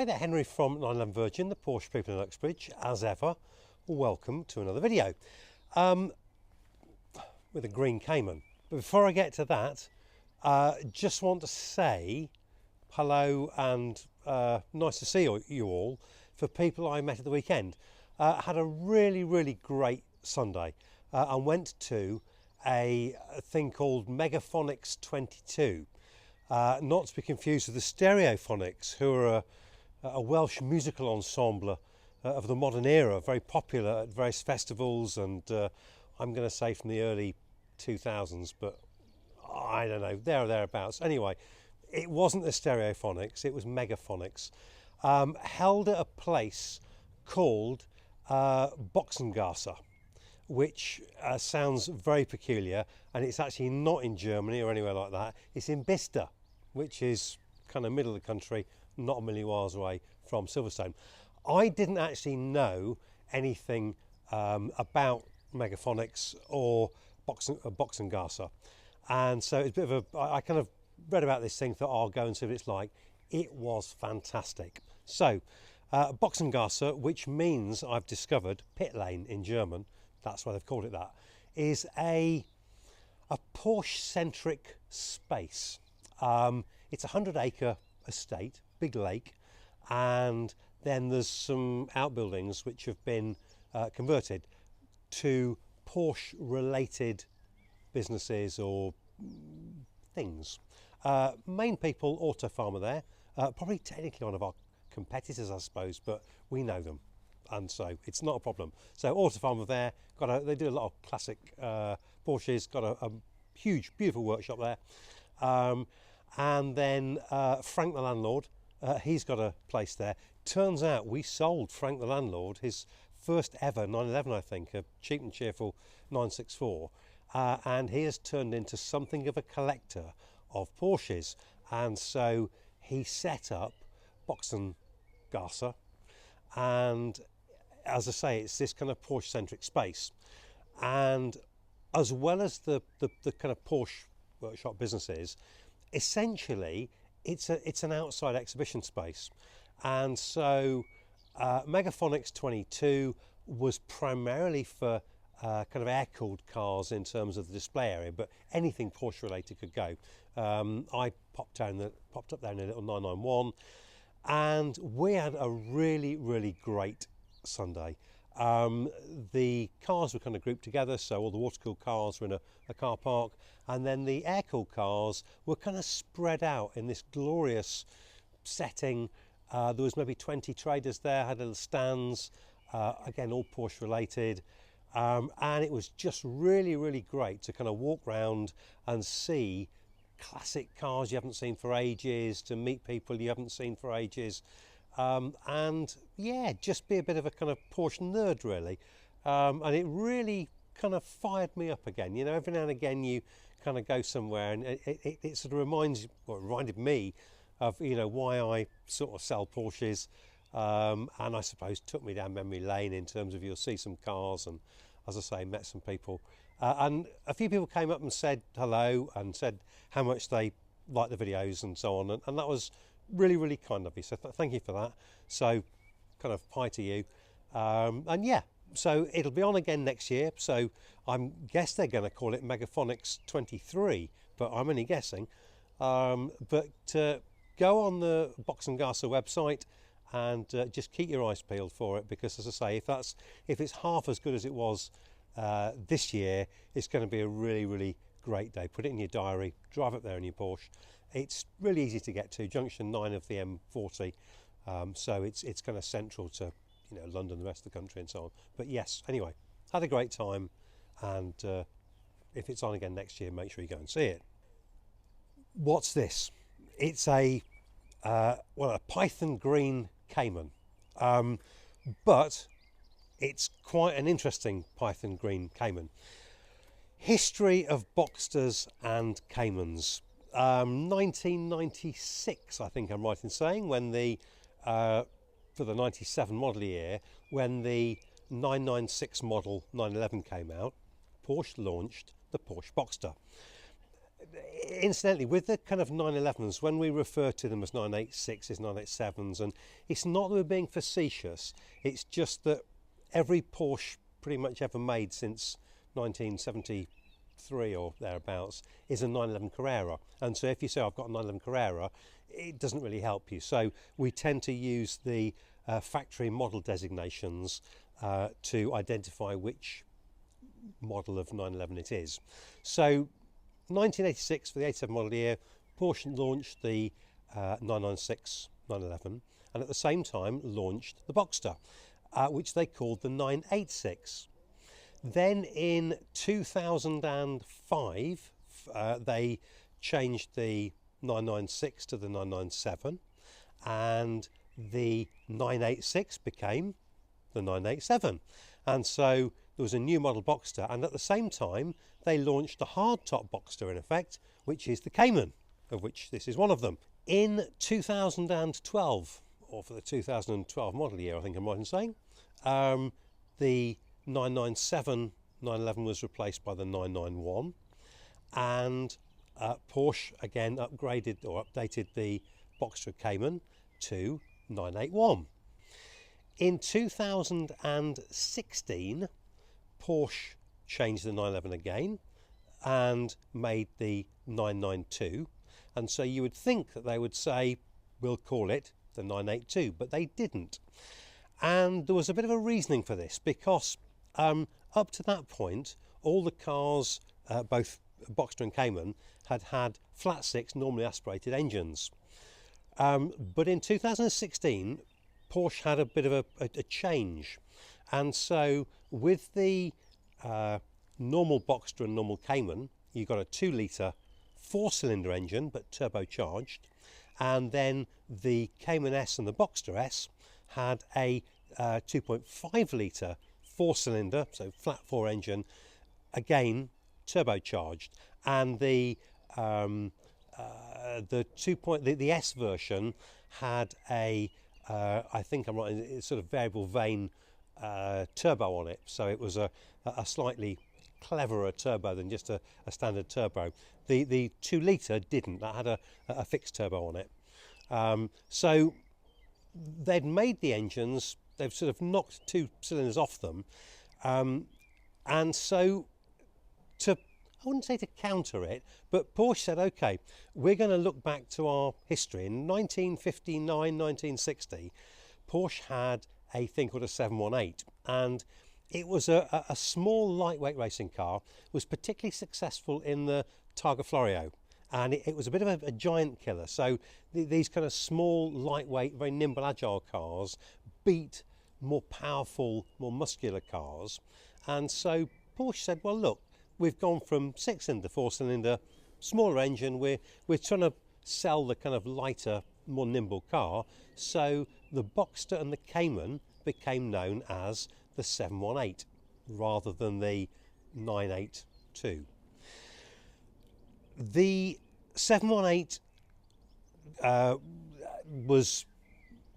Hi there, Henry from 911 Virgin, the Porsche people in Uxbridge. As ever, welcome to another video with a green Cayman. But before I get to that, just want to say hello and nice to see you all for people I met at the weekend. Had a really great Sunday and went to a thing called Megaphonics 22. Not to be confused with the Stereophonics, who are a Welsh musical ensemble of the modern era, very popular at various festivals and I'm going to say from the early 2000s, but I don't know, there or thereabouts. Anyway, it wasn't the Stereophonics, it was Megaphonics, held at a place called Boxengasse, which sounds very peculiar, and it's actually not in Germany or anywhere like that. It's in Bicester, which is kind of middle of the country, not a million miles away from Silverstone. I didn't actually know anything about Megaphonics or Boxengasse, and so it's a bit of a, I kind of read about this thing, thought I'll go and see what it's like. It was fantastic. So Boxengasse, which means, I've discovered, pit lane in German, that's why they've called it that, is a Porsche centric space. It's a 100-acre estate, big lake, and then there's some outbuildings which have been converted to Porsche related businesses or things. Main people, Auto Farmer there, probably technically one of our competitors I suppose, but we know them and so it's not a problem. So Auto Farmer there, they do a lot of classic Porsches, got a huge beautiful workshop there. And then Frank the landlord, he's got a place there. Turns out we sold Frank the landlord his first ever 911, I think, a cheap and cheerful 964, and he has turned into something of a collector of Porsches, and so he set up Boxengasse, and as I say, it's this kind of Porsche centric space, and as well as the kind of Porsche workshop businesses, essentially it's an outside exhibition space. And so Megaphonics 22 was primarily for kind of air-cooled cars in terms of the display area, but anything Porsche related could go. I popped up there in a little 991, and we had a really great Sunday. The cars were kind of grouped together, so all the water-cooled cars were in a car park, and then the air-cooled cars were kind of spread out in this glorious setting. There was maybe 20 traders there, had little stands, again all Porsche related, and it was just really great to kind of walk round and see classic cars you haven't seen for ages, to meet people you haven't seen for ages, and yeah, just be a bit of a kind of Porsche nerd really, and it really kind of fired me up again. You know, every now and again you kind of go somewhere and it sort of reminded me of, you know, why I sort of sell Porsches, and I suppose took me down memory lane in terms of, you'll see some cars, and as I say, met some people, and a few people came up and said hello and said how much they liked the videos and so on, and that was really kind of you, so thank you for that. So kind of hi to you, and yeah, so it'll be on again next year, so I guess they're going to call it Megaphonics 23, but I'm only guessing. But go on the Boxengasse website and just keep your eyes peeled for it, because as I say, if it's half as good as it was this year, it's going to be a really great day. Put it in your diary, drive up there in your Porsche. It's really easy to get to, junction 9 of the M40, so it's kind of central to, you know, London, the rest of the country and so on. But yes, anyway, had a great time, and if it's on again next year, make sure you go and see it. What's this? It's a Python green Cayman, but it's quite an interesting Python green Cayman. History of Boxsters and Caymans. 1996, I think I'm right in saying, when for the 97 model year, when the 996 model 911 came out, Porsche launched the Porsche Boxster. incidentally, with the kind of 911s, when we refer to them as 986s, 987s, and it's not that we're being facetious, it's just that every Porsche pretty much ever made since 1973 or thereabouts is a 911 Carrera. And so if you say, I've got a 911 Carrera, it doesn't really help you. So we tend to use the factory model designations to identify which model of 911 it is. So 1986, for the 87 model year, Porsche launched the 996 911, and at the same time launched the Boxster, which they called the 986. Then in 2005, they changed the 996 to the 997, and the 986 became the 987. And so there was a new model Boxster, and at the same time they launched a hardtop Boxster in effect, which is the Cayman, of which this is one of them. In 2012, or for the 2012 model year, I think I'm right in saying, the 997 911 was replaced by the 991, and Porsche again upgraded or updated the Boxster Cayman to 981. In 2016, Porsche changed the 911 again and made the 992, and so you would think that they would say, we'll call it the 982, but they didn't. And there was a bit of a reasoning for this, because up to that point, all the cars, both Boxster and Cayman, had had flat six, normally aspirated engines. But in 2016, Porsche had a bit of a change. And so with the normal Boxster and normal Cayman, you got a 2 litre 4-cylinder engine, but turbocharged. And then the Cayman S and the Boxster S had a 2.5 litre 4-cylinder, so flat 4 engine, again turbocharged. And the S version had a I think I'm right, it's sort of variable vane turbo on it, so it was a slightly cleverer turbo than just a standard turbo. The 2 litre didn't, that had a fixed turbo on it. So they'd made the engines, they've sort of knocked 2 cylinders off them, and so I wouldn't say to counter it, but Porsche said, okay, we're going to look back to our history. In 1959, 1960, Porsche had a thing called a 718, and it was a small lightweight racing car. It was particularly successful in the Targa Florio, and it was a bit of a giant killer. So these kind of small, lightweight, very nimble, agile cars beat more powerful, more muscular cars. And so Porsche said, well, look, we've gone from 6-cylinder, 4-cylinder, smaller engine. We're trying to sell the kind of lighter, more nimble car. So the Boxster and the Cayman became known as the 718 rather than the 982. The 718 was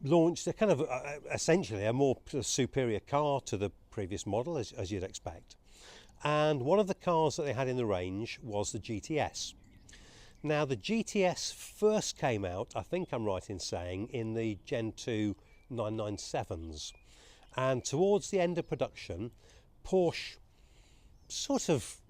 launched a kind of essentially a more superior car to the previous model, as you'd expect. And one of the cars that they had in the range was the GTS. Now the GTS first came out, I think I'm right in saying, in the Gen 2 997s. And towards the end of production, Porsche sort of,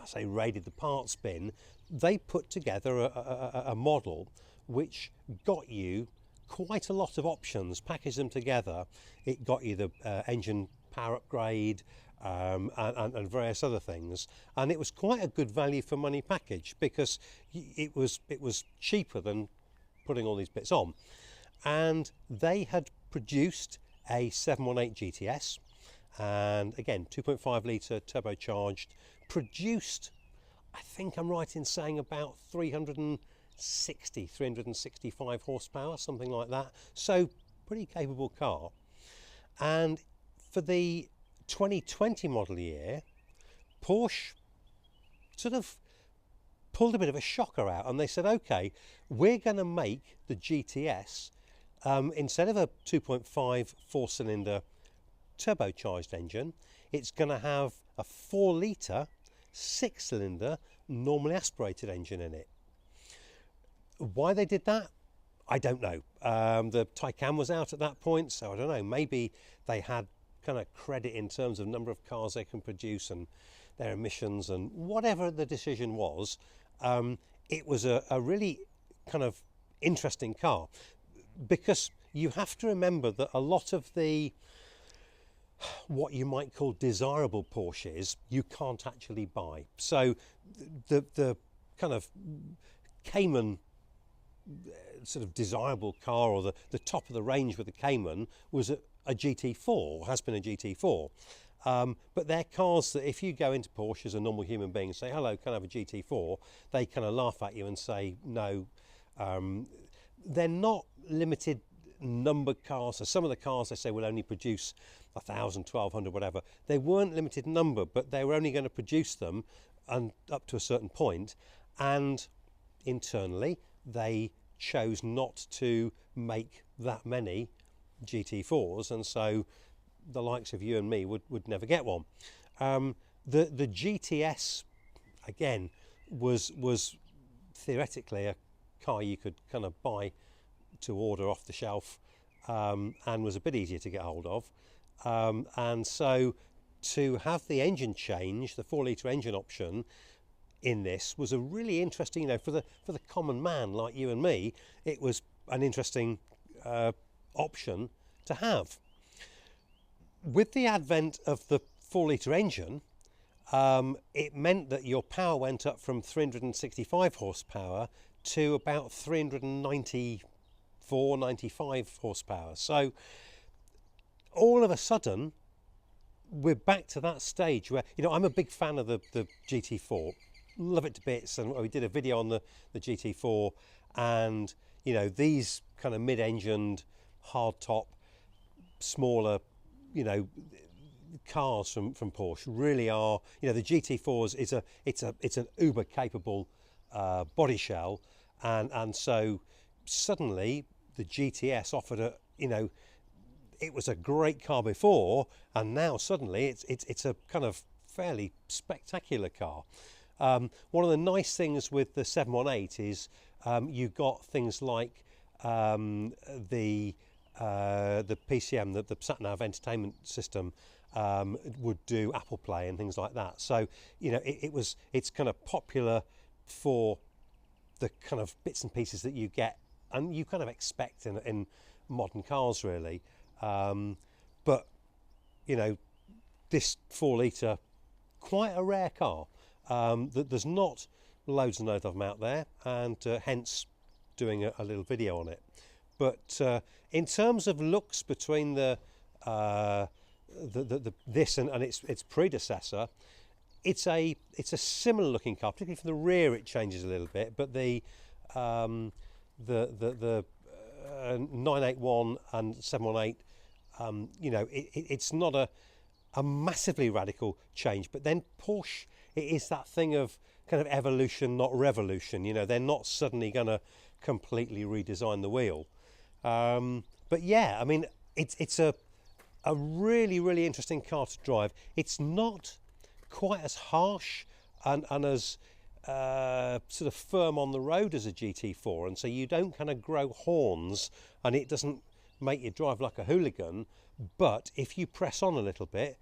I say, raided the parts bin. They put together a model which got you quite a lot of options, packaged them together. It got you the engine power upgrade, and various other things, and it was quite a good value for money package because it was cheaper than putting all these bits on. And they had produced a 718 GTS, and again 2.5 litre turbocharged, produced, I think I'm right in saying, about 365 horsepower, something like that, so pretty capable car. And for the 2020 model year, Porsche sort of pulled a bit of a shocker out, and they said, okay, we're going to make the GTS, instead of a 2.5 4-cylinder turbocharged engine, it's going to have a 4 litre 6-cylinder normally aspirated engine in it. Why they did that, I don't know. The Taycan was out at that point, so I don't know. Maybe they had kind of credit in terms of number of cars they can produce and their emissions, and whatever the decision was, it was a really kind of interesting car, because you have to remember that a lot of the what you might call desirable Porsches you can't actually buy. So the kind of Cayman sort of desirable car, or the top of the range with the Cayman, was a GT4, or has been a GT4. But they're cars that if you go into Porsche as a normal human being and say, hello, can I have a GT4? They kind of laugh at you and say, no. They're not limited numbered cars. So some of the cars they say will only produce 1,000, 1,200, whatever. They weren't limited number, but they were only going to produce them and up to a certain point. And internally, they chose not to make that many GT4s, and so the likes of you and me would never get one. The GTS, again, was theoretically a car you could kind of buy to order off the shelf, and was a bit easier to get hold of. And so to have the engine change, the 4-litre engine option in this, was a really interesting, you know, for the common man like you and me, it was an interesting option to have. With the advent of the 4-litre engine, it meant that your power went up from 365 horsepower to about 394, 95 horsepower. So all of a sudden, we're back to that stage where, you know, I'm a big fan of the GT4, love it to bits, and we did a video on the GT4, and, you know, these kind of mid-engined, hard-top, smaller, you know, cars from Porsche really are, you know, the GT4s it's an uber capable body shell, and so suddenly the GTS offered a, you know, it was a great car before, and now suddenly it's a kind of fairly spectacular car. One of the nice things with the 718 is you got things like the PCM, the sat-nav entertainment system, would do Apple Play and things like that. So, you know, it's kind of popular for the kind of bits and pieces that you get and you kind of expect in modern cars, really. But, you know, this 4-litre, quite a rare car. There's not loads and loads of them out there, and hence doing a little video on it. But in terms of looks between this and its predecessor, it's a similar looking car. Particularly from the rear, it changes a little bit. But the 981 and 718, you know, it's not a massively radical change. But then Porsche, it is that thing of kind of evolution, not revolution. You know, they're not suddenly going to completely redesign the wheel. But yeah, I mean, it's a really, really interesting car to drive. It's not quite as harsh and as sort of firm on the road as a GT4, and so you don't kind of grow horns, and it doesn't make you drive like a hooligan. But if you press on a little bit,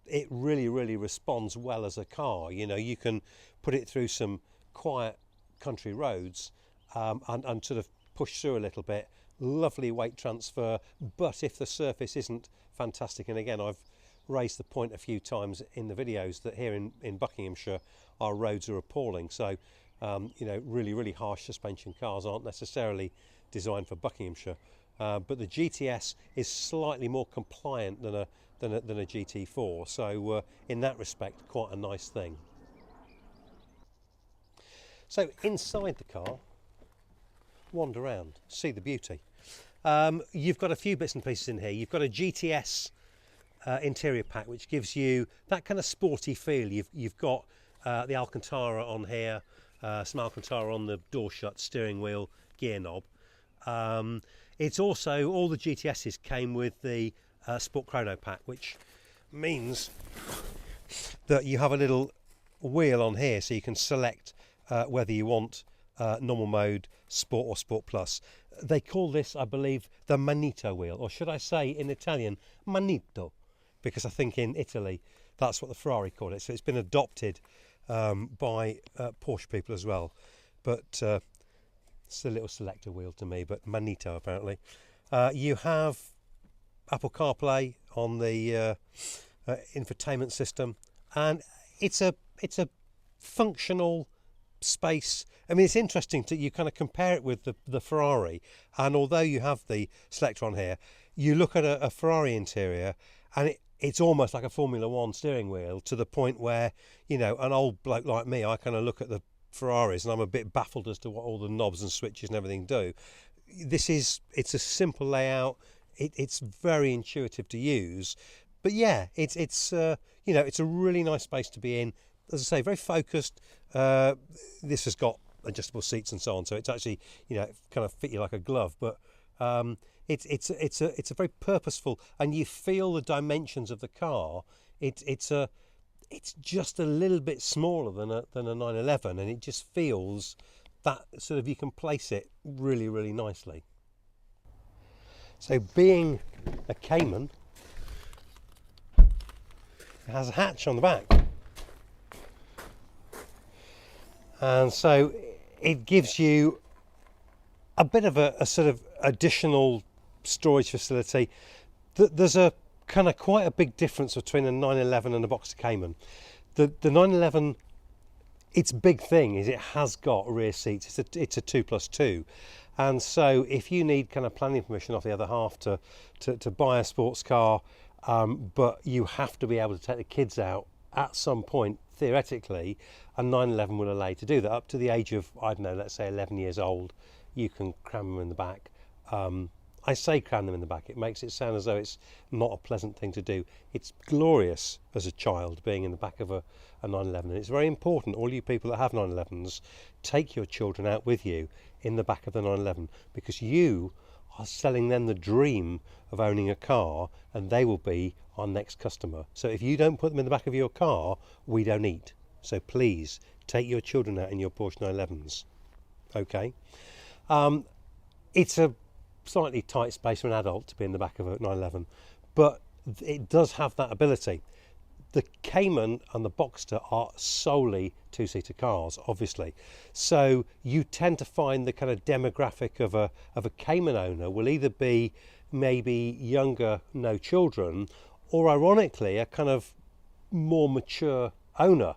it really, really responds well as a car. You know, you can put it through some quiet country roads and sort of push through a little bit. Lovely weight transfer, but if the surface isn't fantastic, and again, I've raised the point a few times in the videos that here in Buckinghamshire, our roads are appalling. So, you know, really, really harsh suspension cars aren't necessarily designed for Buckinghamshire. But the GTS is slightly more compliant than a GT4. So, in that respect, quite a nice thing. So, inside the car, wander around, see the beauty. You've got a few bits and pieces in here. You've got a GTS interior pack, which gives you that kind of sporty feel. You've got the Alcantara on here, some Alcantara on the door shut, steering wheel, gear knob. It's also, all the GTSs came with the Sport Chrono pack, which means that you have a little wheel on here so you can select whether you want normal mode, sport or sport plus. They call this, I believe, the Manito wheel, or should I say in Italian, Manito, because I think in Italy that's what the Ferrari call it. So it's been adopted by Porsche people as well. But it's a little selector wheel to me, but Manito apparently. You have Apple CarPlay on the infotainment system, and it's a functional space. I mean, it's interesting to you kind of compare it with the Ferrari, and although you have the selector on here, you look at a Ferrari interior and it's almost like a Formula One steering wheel, to the point where, you know, an old bloke like me, I kind of look at the Ferraris and I'm a bit baffled as to what all the knobs and switches and everything do. It's a simple layout. It's very intuitive to use, but yeah, it's you know, it's a really nice space to be in. As I say, very focused. This has got adjustable seats and so on, so it's actually, you know, it kind of fit you like a glove. But it's a very purposeful, and you feel the dimensions of the car. It's just a little bit smaller than a 911, and it just feels that sort of, you can place it really, really nicely. So being a Cayman, it has a hatch on the back, and so it gives you a bit of a sort of additional storage facility. There's a kind of quite a big difference between a 911 and a Boxer Cayman. The 911, its big thing is it has got rear seats. It's a 2+2, and so if you need kind of planning permission off the other half to buy a sports car, but you have to be able to take the kids out at some point, theoretically, a 911 will allow you to do that up to the age of, I don't know, let's say 11 years old. You can cram them in the back. I say cram them in the back, it makes it sound as though it's not a pleasant thing to do. It's glorious as a child being in the back of a 911, and it's very important, all you people that have 911s, take your children out with you in the back of the 911, because you are selling them the dream of owning a car, and they will be our next customer. So if you don't put them in the back of your car, we don't eat. So please take your children out in your Porsche 911s. Okay. It's a slightly tight space for an adult to be in the back of a 911, but it does have that ability. The Cayman and the Boxster are solely two-seater cars, obviously, so you tend to find the kind of demographic of a Cayman owner will either be maybe younger, no children, or ironically a kind of more mature owner.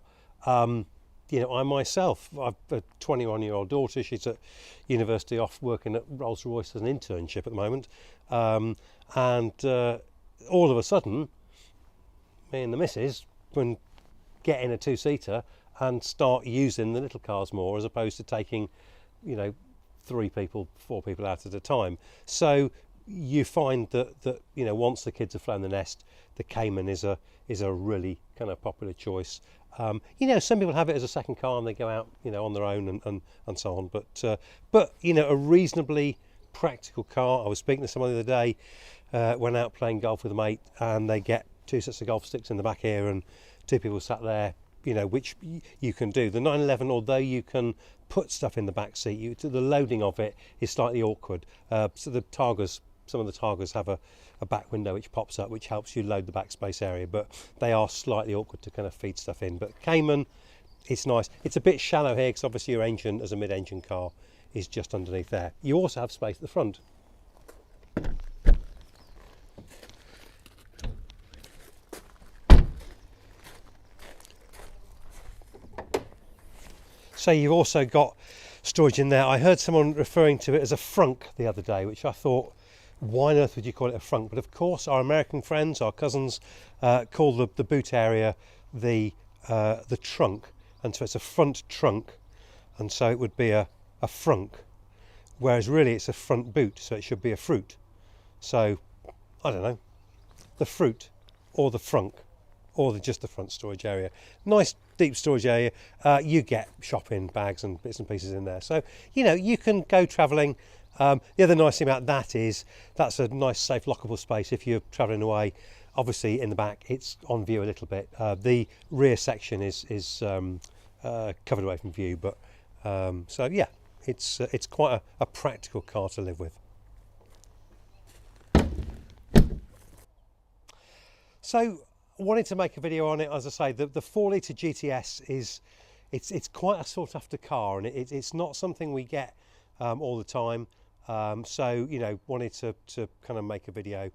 You know, I myself, I've a 21-year-old daughter. She's at university, off working at Rolls-Royce as an internship at the moment, and all of a sudden, me and the missus can get in a two-seater and start using the little cars more, as opposed to taking, you know, 3 people, 4 people out at a time. So you find that you know, once the kids have flown the nest, the Cayman is a really kind of popular choice. You know, some people have it as a second car and they go out, you know, on their own and so on. But you know, a reasonably practical car. I was speaking to someone the other day, went out playing golf with a mate, and they get 2 sets of golf sticks in the back here and 2 people sat there, you know, which you can do. The 911, although you can put stuff in the back seat, the loading of it is slightly awkward. So the Targas, some of the Targas have a back window which pops up, which helps you load the back space area, but they are slightly awkward to kind of feed stuff in. But Cayman, it's nice. It's a bit shallow here because obviously your engine, as a mid-engine car, is just underneath there. You also have space at the front. So you've also got storage in there. I heard someone referring to it as a frunk the other day, which I thought, why on earth would you call it a frunk? But of course, our American friends, our cousins, call the boot area the trunk, and so it's a front trunk, and so it would be a frunk, whereas really it's a front boot, so it should be a fruit. So I don't know, the fruit or the frunk, or just the front storage area. Nice deep storage area. You get shopping bags and bits and pieces in there, so you know, you can go travelling. The other nice thing about that is that's a nice, safe, lockable space if you're travelling away obviously in the back it's on view a little bit. The rear section is covered away from view, but so yeah, it's quite a practical car to live with. So wanted to make a video on it. As I say, the 4 litre GTS is it's quite a sought after car, and it's not something we get all the time. So you know, wanted to kind of make a video.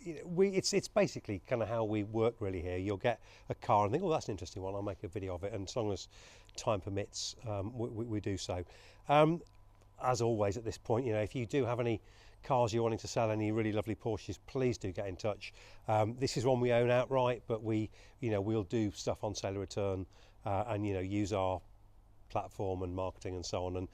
It's basically kind of how we work really here. You'll get a car and think, oh, that's an interesting one, I'll make a video of it, and as long as time permits, we do so. As always at this point, you know, if you do have any cars you're wanting to sell, any really lovely Porsches, please do get in touch. This is one we own outright, but we'll do stuff on sale or return, and use our platform and marketing and so on. And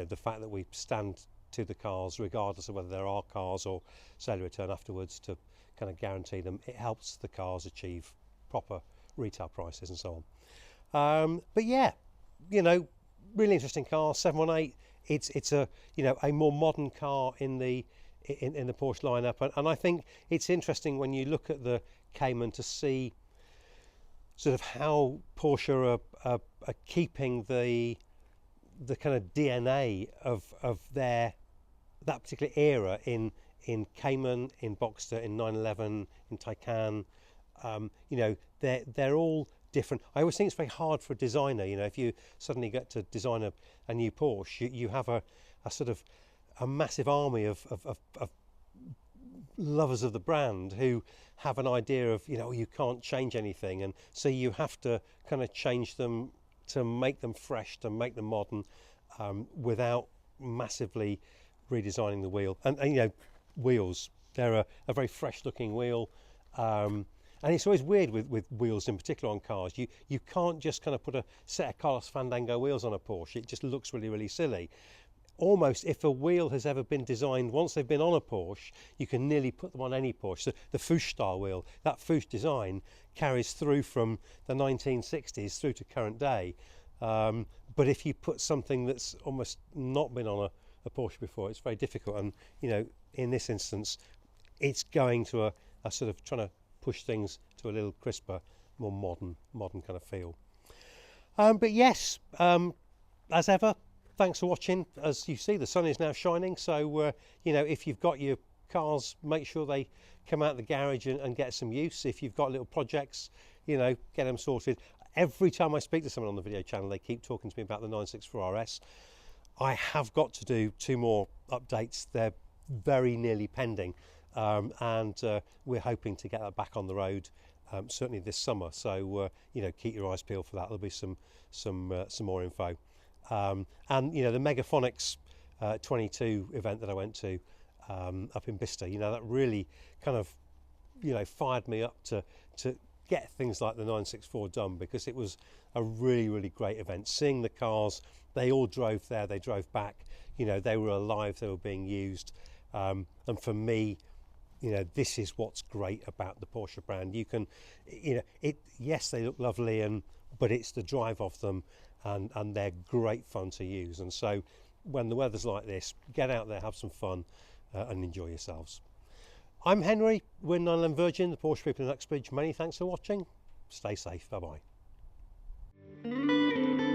the fact that we stand to the cars regardless of whether they're our cars or sale or return afterwards to kind of guarantee them, it helps the cars achieve proper retail prices and so on. But yeah, really interesting car, 718. It's a a more modern car in the Porsche lineup, and I think it's interesting when you look at the Cayman to see sort of how Porsche are keeping the kind of DNA of that particular era in Cayman, in Boxster, in 911, in Taycan. They're all different. I always think it's very hard for a designer. If you suddenly get to design a new Porsche, you have a sort of a massive army of lovers of the brand who have an idea of you can't change anything, and so you have to kind of change them to make them fresh, to make them modern, without massively redesigning the wheel. And wheels, they're a very fresh looking wheel, and it's always weird with wheels in particular on cars. You can't just kind of put a set of Carlos Fandango wheels on a Porsche. It just looks really, really silly. Almost, if a wheel has ever been designed, once they've been on a Porsche, you can nearly put them on any Porsche. So the Fuchs style wheel, that Fuchs design carries through from the 1960s through to current day. But if you put something that's almost not been on a Porsche before, it's very difficult. And in this instance, it's going to a sort of trying to push things to a little crisper, more modern kind of feel. But yes, as ever, thanks for watching. As you see, the sun is now shining, so if you've got your cars, make sure they come out of the garage and get some use. If you've got little projects, get them sorted. Every time I speak to someone on the video channel, they keep talking to me about the 964 RS. I have got to do 2 more updates. They're very nearly pending, and we're hoping to get that back on the road certainly this summer. So keep your eyes peeled for that. There'll be some more info. And the Megaphonics 22 event that I went to up in Bicester, that really kind of fired me up to get things like the 964 done, because it was a really, really great event. Seeing the cars, they all drove there, they drove back, they were alive, they were being used, and for me, this is what's great about the Porsche brand. You can, yes, they look lovely, but it's the drive of them, and they're great fun to use. And so when the weather's like this, get out there, have some fun, and enjoy yourselves. I'm Henry, we're 911 Virgin, the Porsche people in Uxbridge. Many thanks for watching. Stay safe. Bye bye.